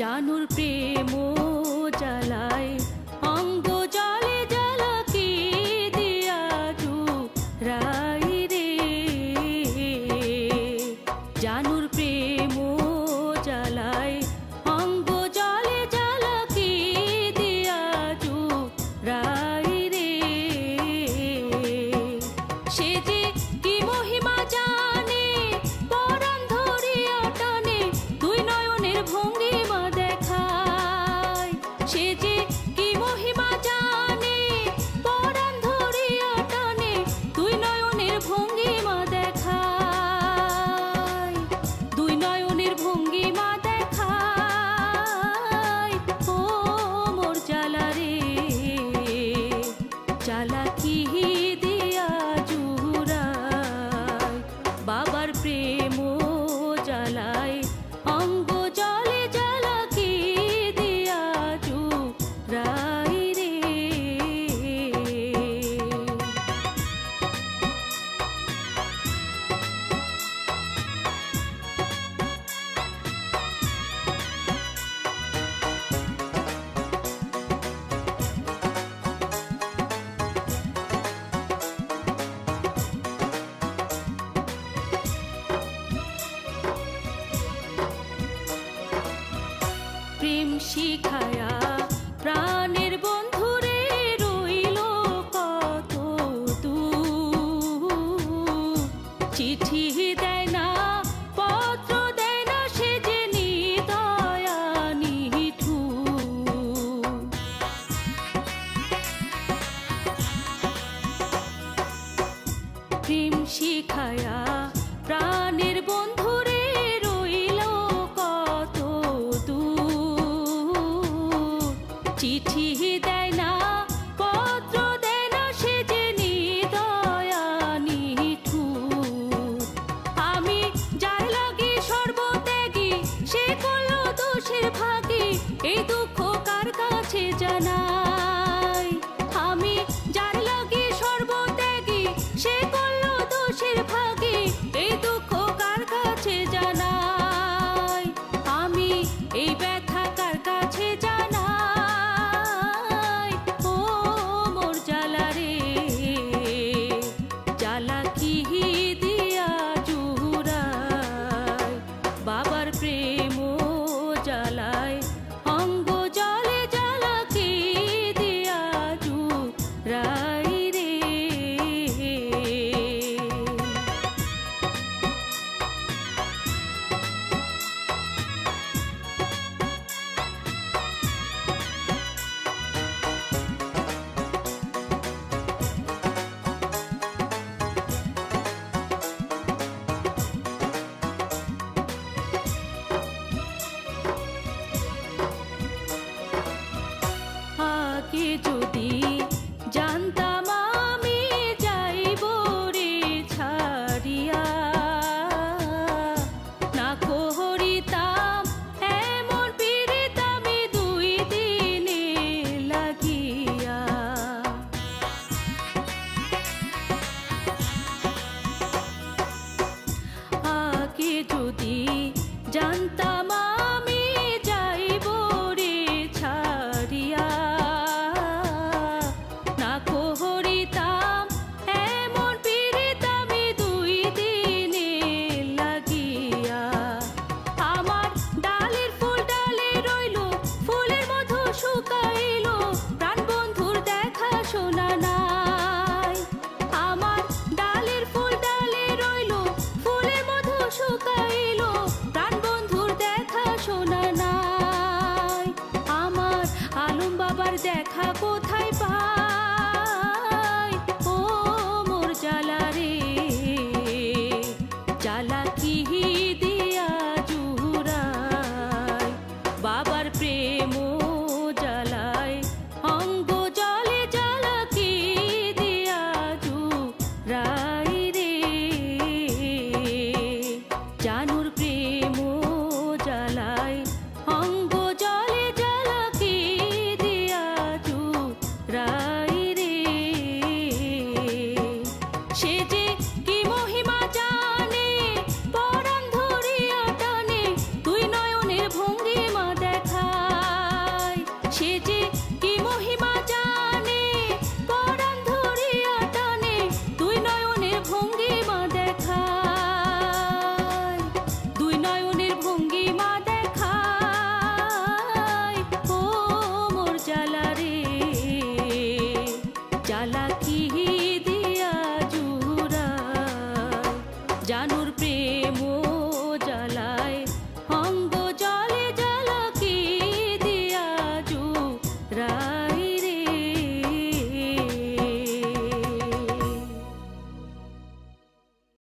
জানুর প্রেম জ্বালায় অঙ্গ জলে জ্বালাকি দিয়া জুড়াই রে। জানুর প্রেম জ্বালায় অঙ্গ জলে জ্বালাকি দিয়া জুড়াই রে। সে যে কি মহিমা জানে পরাণ ধরিয়া টানে দুই নয়নের ভঙ্গিমা দেখায়। সে যে কি মহিমা জানে পরাণ ধরিয়া টানে দুই নয়নের ভঙ্গিমা দেখায়। দুই নয়নের ভঙ্গিমা দেখায় ও মোর জ্বালা রে। জ্বালা কি দিয়া জুড়ায় বাবার প্রেম জ্বালায় অঙ্গ জলে জ্বালাকি দিয়া জুড়াই রে। প্রেম শিখায়া প্রাণের বন্ধুরে রইল কত দূর। চিঠি দেয় না পত্র দেয় না সে যে নিদয়া নিঠুর। প্রেম শিখায়া প্রাণের বন্ধুরে রইল কত দূর। চিঠি